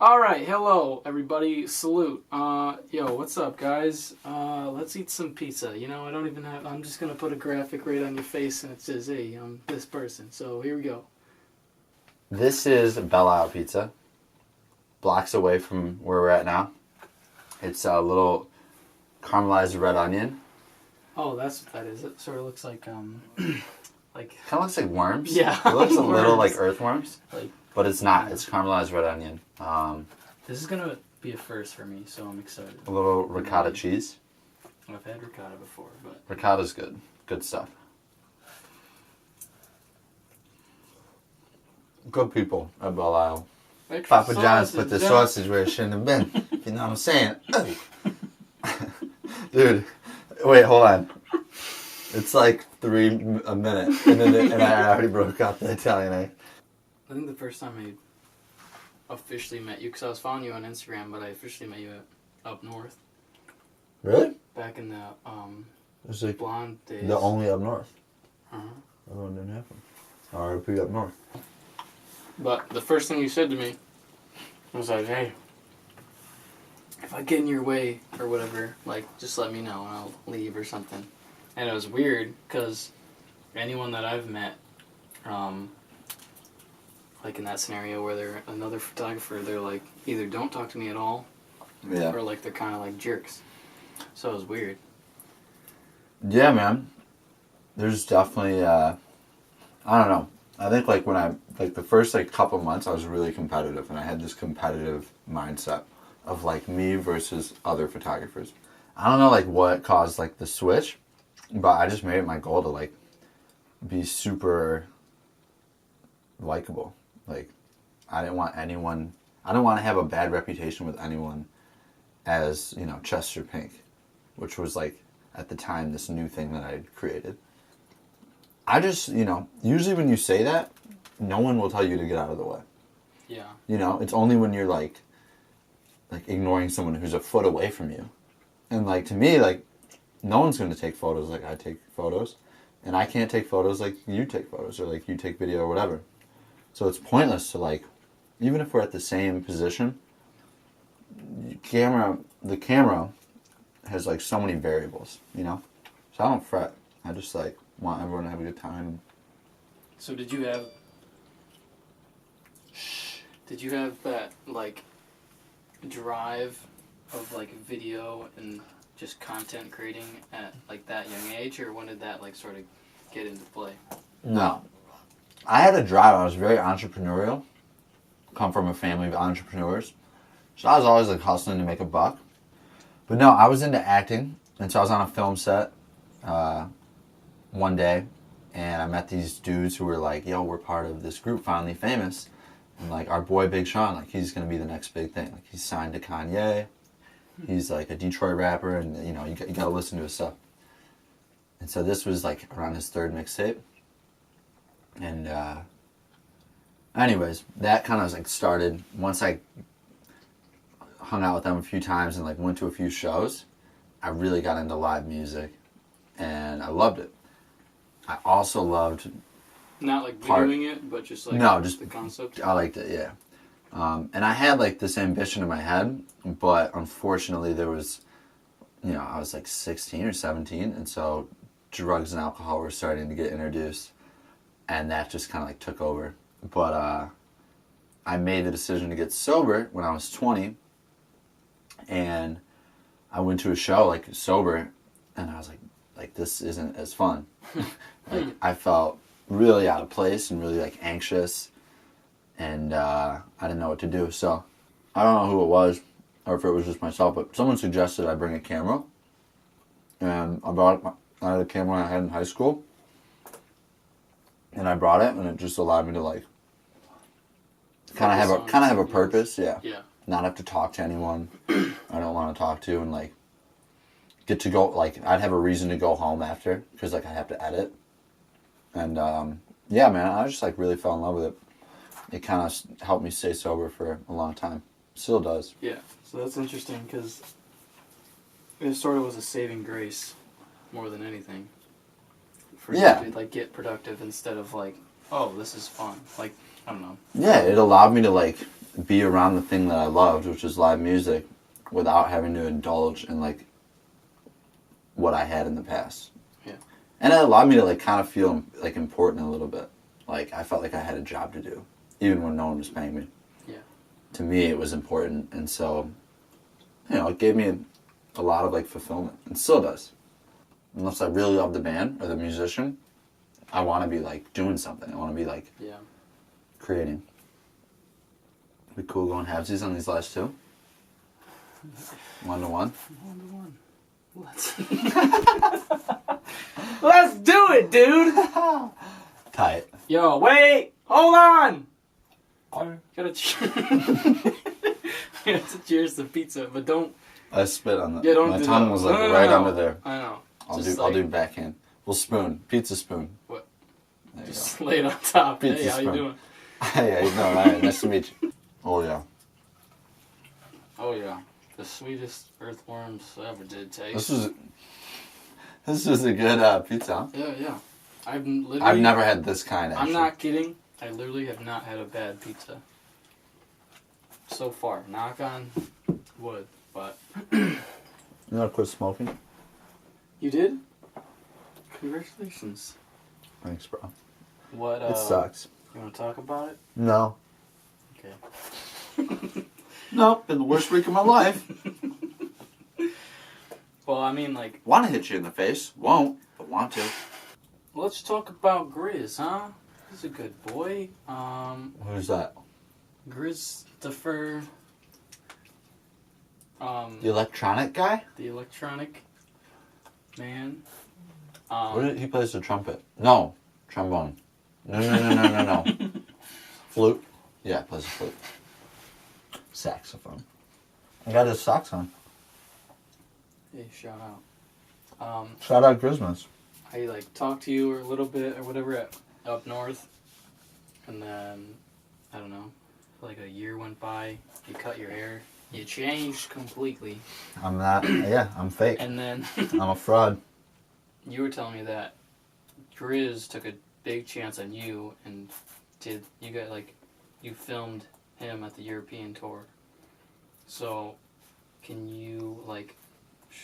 Alright, hello everybody, salute. Yo, what's up guys? Let's eat some pizza. You know, I'm just gonna put a graphic right on your face and it says, hey, I'm this person. So here we go. This is Belle Isle Pizza, blocks away from where we're at now. It's a little caramelized red onion. Oh, that's what that is. It sort of looks like, like... Kind of looks like worms. Yeah. It looks a little like earthworms, like, but it's not. It's caramelized red onion. This is gonna be a first for me, so I'm excited. A little ricotta cheese. I've had ricotta before, but... Ricotta's good. Good stuff. Good people at Belle Isle. Papa John's put the sausage where it shouldn't have been. You know what I'm saying? Dude, wait, hold on. It's like 3 a minute, and I already broke out the Italian egg. I think the first time I officially met you, because I was following you on Instagram, but I officially met you up north. Really? Back in the It's like blonde days. the only up north. Uh-huh. That one didn't happen. R.I.P. up north. But the first thing you said to me was like, hey, if I get in your way or whatever, like, just let me know and I'll leave or something. And it was weird because anyone that I've met, like in that scenario where they're another photographer, they're like, either don't talk to me at all, Yeah. or like they're kind of like jerks. So it was weird. Yeah, man. There's definitely, I don't know. I think like the first like couple months I was really competitive and I had this competitive mindset of like me versus other photographers. I don't know like what caused like the switch, but I just made it my goal to like be super likable. Like I didn't want to have a bad reputation with anyone as, you know, Chester Pink, which was like at the time this new thing that I had created. I just, you know, usually when you say that, no one will tell you to get out of the way. Yeah. You know, it's only when you're like ignoring someone who's a foot away from you. And like to me, like no one's going to take photos like I take photos. And I can't take photos like you take photos or like you take video or whatever. So it's pointless to like, even if we're at the same position, the camera has like so many variables, you know? So I don't fret. I just like want everyone to have a good time. So did you have that like drive of like video and just content creating at like that young age, or when did that like sort of get into play? No. I had a drive. I was very entrepreneurial. Come from a family of entrepreneurs. So I was always like hustling to make a buck. But no, I was into acting. And so I was on a film set one day. And I met these dudes who were like, yo, we're part of this group, Finally Famous. And like our boy Big Sean, like he's going to be the next big thing. Like he's signed to Kanye. He's like a Detroit rapper. And you know, you got to listen to his stuff. And so this was like around his third mixtape. And anyways, that kind of like started once I hung out with them a few times and like went to a few shows. I really got into live music and I loved it. I also loved not like doing it, but just like just the concept. I liked it, yeah. And I had like this ambition in my head, but unfortunately there was, you know, I was like 16 or 17, and so drugs and alcohol were starting to get introduced. And that just kind of like took over. But I made the decision to get sober when I was 20. And I went to a show like sober. And I was like this isn't as fun. Like I felt really out of place and really like anxious. And I didn't know what to do. So I don't know who it was or if it was just myself. But someone suggested I bring a camera. And I had a camera I had in high school. And I brought it, and it just allowed me to like kind of have a purpose, yeah. Yeah. Not have to talk to anyone I don't want to talk to, and like get to go like I'd have a reason to go home after because like I have to edit, and yeah, man, I just like really fell in love with it. It kind of helped me stay sober for a long time. Still does. Yeah. So that's interesting because it sort of was a saving grace more than anything. For you to like get productive instead of like oh, this is fun. Like, I don't know. Yeah, it allowed me to like be around the thing that I loved, which is live music, without having to indulge in like what I had in the past. Yeah. And it allowed me to like kind of feel like important a little bit. Like I felt like I had a job to do, even when no one was paying me. Yeah. To me, it was important, and so, it gave me a lot of like fulfillment, and still does. Unless I really love the band or the musician, I want to be like doing something. I want to be like creating. Be cool going halvesies on these last two. 1-to-1. 1-to-1. Let's do it, dude. Tight. Yo, wait, hold on. Gotta cheers to pizza, but don't. I spit on the. Yeah, don't my do tongue that. was like No, right no. under there. I know. I'll do backhand. We'll spoon. Pizza spoon. What? There you Just lay it on top. Pizza Hey, how you spoon. doing? Hey, no, all right. Nice to meet you. Oh yeah. Oh yeah, the sweetest earthworms ever did taste. This was a good pizza. Huh? Yeah. I've never had this kind. Actually. I'm not kidding. I literally have not had a bad pizza so far. Knock on wood, but You gotta quit smoking. you did. Congratulations. Thanks, bro. What? It sucks. You want to talk about it? No. Okay. Nope. Been the worst week of my life. Well, I mean, like, Want to hit you in the face? Won't, but want to. let's talk about Grizz, huh? He's a good boy. Who's that? Christopher. The electronic guy? The electronic man. He plays the trumpet. No, trombone. No. Flute. Yeah, plays the flute. Saxophone. I got his socks on. Hey, shout out. Shout out Christmas. I like talked to you a little bit or whatever up north, and then I don't know, like a year went by. You cut your hair. You changed completely. I'm not. Yeah, I'm fake. And then I'm a fraud. you were telling me that Grizz took a big chance on you and you filmed him at the European tour. So, can you like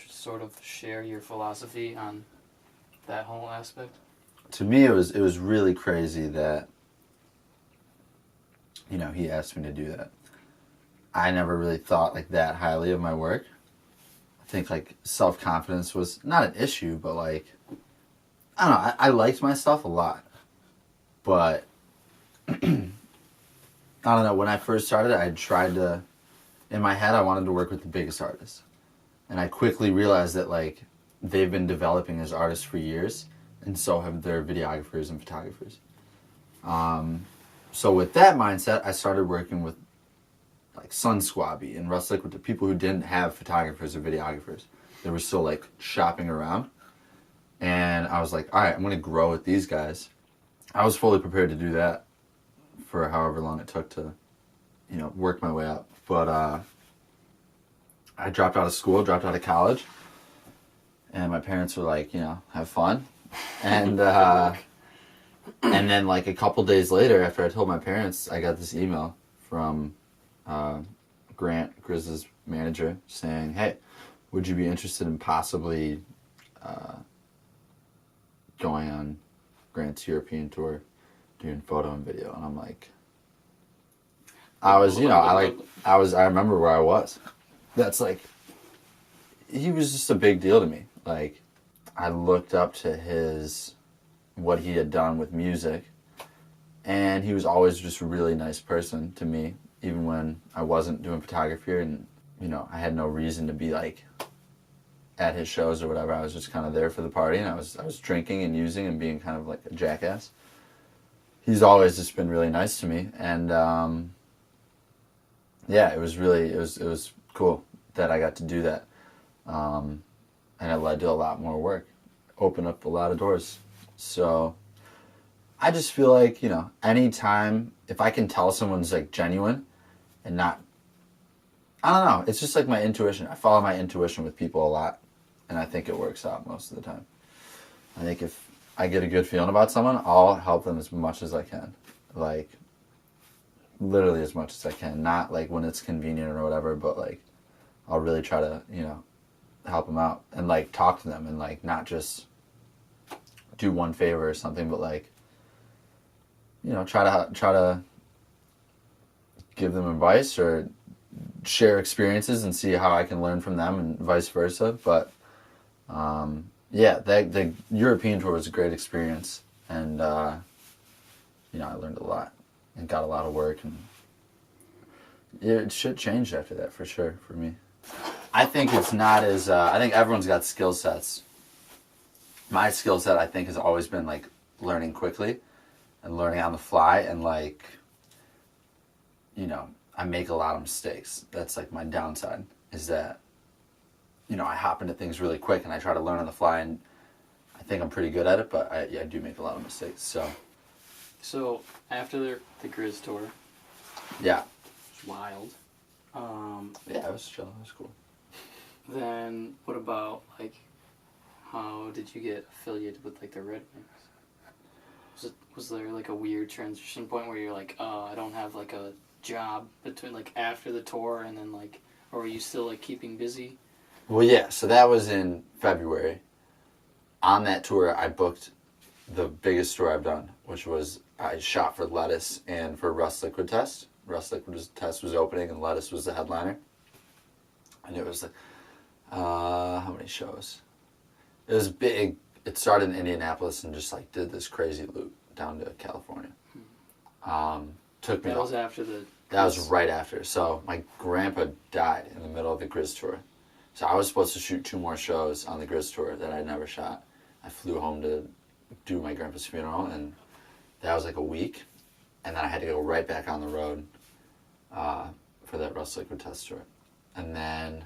sort of share your philosophy on that whole aspect? To me, it was really crazy that he asked me to do that. I never really thought like that highly of my work. I think like self-confidence was not an issue, but like I don't know. I liked my stuff a lot, but I don't know. When I first started, I tried to. In my head, I wanted to work with the biggest artists, and I quickly realized that like they've been developing as artists for years, and so have their videographers and photographers. So with that mindset, I started working with like Sun Squabby and Russ Liquid, the people who didn't have photographers or videographers. They were still like shopping around. And I was like, all right, I'm going to grow with these guys. I was fully prepared to do that for however long it took to, work my way up. But I dropped out of school, dropped out of college. And my parents were like, have fun. And and then like a couple days later, after I told my parents, I got this email from Grant, Grizz's manager, saying, hey, would you be interested in possibly going on Grant's European tour, doing photo and video? And I'm like, I remember where I was. That's like, he was just a big deal to me. Like, I looked up to what he had done with music, and he was always just a really nice person to me, even when I wasn't doing photography and, I had no reason to be like at his shows or whatever. I was just kind of there for the party, and I was drinking and using and being kind of like a jackass. He's always just been really nice to me, and it was cool that I got to do that, and it led to a lot more work, opened up a lot of doors. So I just feel like, anytime, if I can tell someone's like genuine and not, I don't know, it's just like my intuition. I follow my intuition with people a lot, and I think it works out most of the time. I think if I get a good feeling about someone, I'll help them as much as I can. Like, literally as much as I can. Not like when it's convenient or whatever, but like, I'll really try to, help them out and like talk to them and like not just do one favor or something, but like, try to give them advice or share experiences and see how I can learn from them and vice versa. But the European tour was a great experience, and I learned a lot and got a lot of work, and it should change after that for sure for me. I think it's not as I think everyone's got skill sets. My skill set, I think, has always been like learning quickly and learning on the fly, and like, I make a lot of mistakes. That's like my downside, is that, I hop into things really quick and I try to learn on the fly, and I think I'm pretty good at it, but I do make a lot of mistakes. So after the Grizz tour, yeah, it was wild. Yeah, it was chill. It was cool. Then what about like, how did you get affiliated with like the Red Wings? Was there like a weird transition point where you're like, oh, I don't have like a job between like after the tour and then like, or were you still like keeping busy? Well, yeah. So that was in February. On that tour, I booked the biggest tour I've done, which was I shot for Lettuce and for Rust Liquid Test. Rust Liquid Test was opening and Lettuce was the headliner. And it was like, how many shows? It was big. It started in Indianapolis and just like did this crazy loop down to California. Took me. That was after the. That was right after. So my grandpa died in the middle of the Grizz tour. So I was supposed to shoot 2 more shows on the Grizz tour that I never shot. I flew home to do my grandpa's funeral, and that was like a week. And then I had to go right back on the road for that Rust Liquid Test tour. And then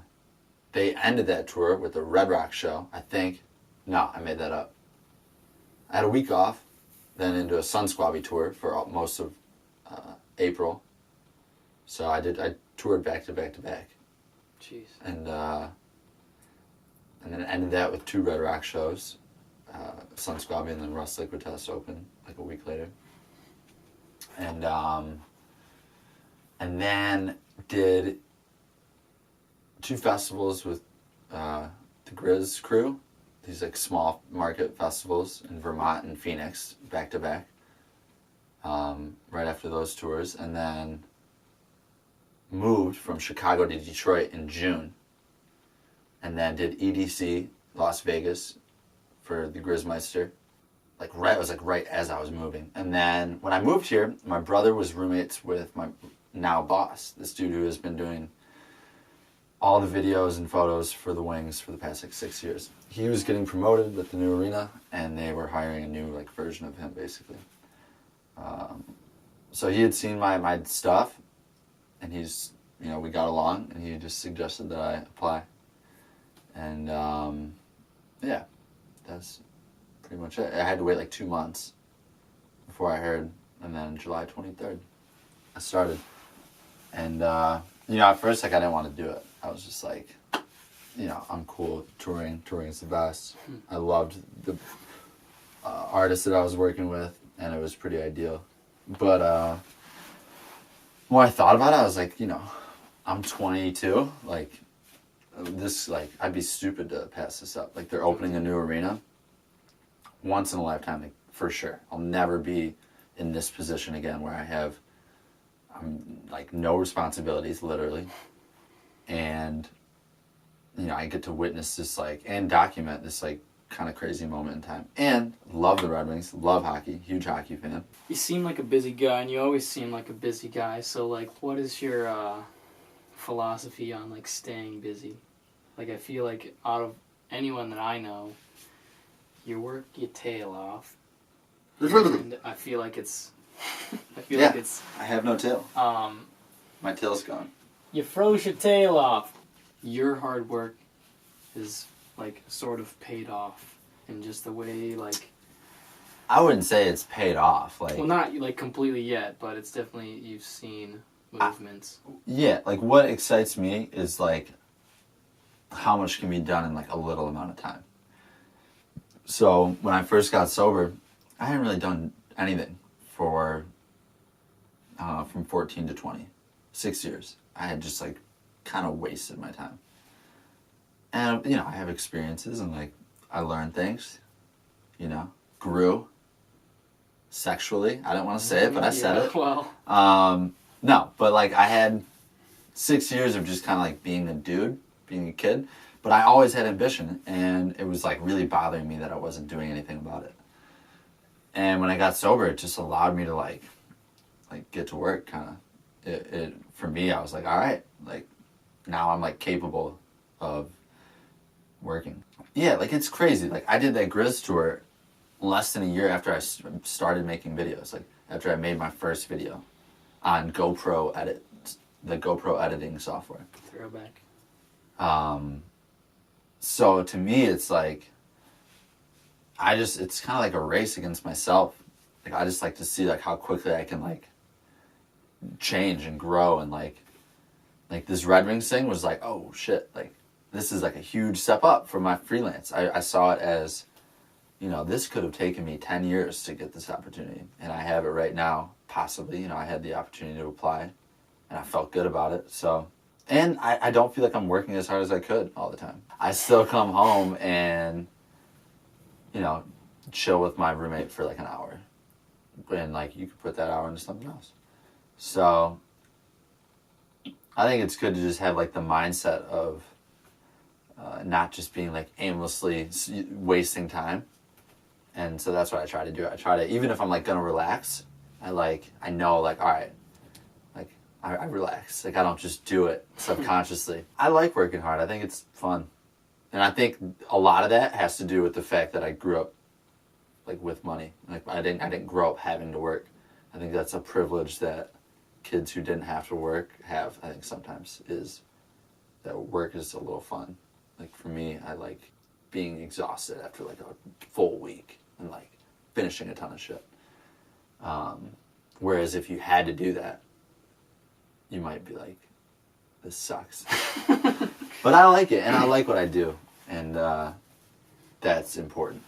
they ended that tour with the Red Rock show, I think. No, I made that up. I had a week off, then into a Sun Squabby tour for most of April. So I toured back to back to back. Jeez. And then ended that with 2 Red Rock shows, Sun Squabby and then Rust Liquid Test open like a week later. And then did 2 festivals with the Grizz crew. These like small market festivals in Vermont and Phoenix, back to back. Right after those tours, and then moved from Chicago to Detroit in June, and then did EDC Las Vegas for the Grizzmeister. It was right as I was moving. And then when I moved here, my brother was roommates with my now boss, this dude who has been doing all the videos and photos for the Wings for the past 6 years. He was getting promoted with the new arena, and they were hiring a new version of him basically. So he had seen my stuff, and he's, we got along, and he just suggested that I apply. And that's pretty much it. I had to wait 2 months before I heard, and then July 23rd, I started. And, at first, I didn't want to do it. I was just like, I'm cool with touring. Touring is the best. I loved the artists that I was working with, and it was pretty ideal. But when I thought about it, I was like, I'm 22. I'd be stupid to pass this up. They're opening a new arena. Once in a lifetime, for sure. I'll never be in this position again where I'm no responsibilities, literally. And, I get to witness this, and document this, kind of crazy moment in time. And love the Red Wings, love hockey, huge hockey fan. You seem like a busy guy, and you always seem like a busy guy. So, what is your philosophy on, staying busy? I feel like out of anyone that I know, you work your tail off. And I feel like it's... I have no tail. My tail's gone. You froze your tail off. Your hard work is, sort of paid off in just the way, I wouldn't say it's paid off. Well, not, completely yet, but it's definitely, you've seen movements. What excites me is, how much can be done in, a little amount of time. So when I first got sober, I hadn't really done anything for from 14 to 20, 6 years. I had just like kind of wasted my time. And you know, I have experiences and like I learned things, you know, grew sexually. I didn't want to say it, but I said it. Well, no, but like I had 6 years of just kind of like being a dude, being a kid. But I always had ambition, and it was like really bothering me that I wasn't doing anything about it. And when I got sober, it just allowed me to like get to work. Kind of, it for me, I was like, all right, like now I'm like capable of working. Yeah, like it's crazy. Like I did that Grizz tour less than a year after I started making videos. Like after I made my first video on GoPro Edit, the GoPro editing software. throwback. So to me, it's like, it's kind of like a race against myself. Like I just like to see like how quickly I can like change and grow, and like this Red Wings thing was like, oh shit, like this is like a huge step up for my freelance. I saw it as, you know, this could have taken me 10 years to get this opportunity, and I have it right now, possibly. You know, I had the opportunity to apply, and I felt good about it, so. And I don't feel like I'm working as hard as I could all the time. I still come home and, you know, chill with my roommate for like an hour. And like you could put that hour into something else. So I think it's good to just have like the mindset of not just being like aimlessly wasting time. And so that's what I try to do. I try to, even if I'm like gonna relax, I know like, all right, I relax. Like, I don't just do it subconsciously. I like working hard. I think it's fun. And I think a lot of that has to do with the fact that I grew up, like, with money. Like, I didn't grow up having to work. I think that's a privilege that kids who didn't have to work have, I think, sometimes, is that work is a little fun. Like, for me, I like being exhausted after, like, a full week and, like, finishing a ton of shit. Whereas if you had to do that, you might be like, this sucks. But I like it, and I like what I do, and that's important.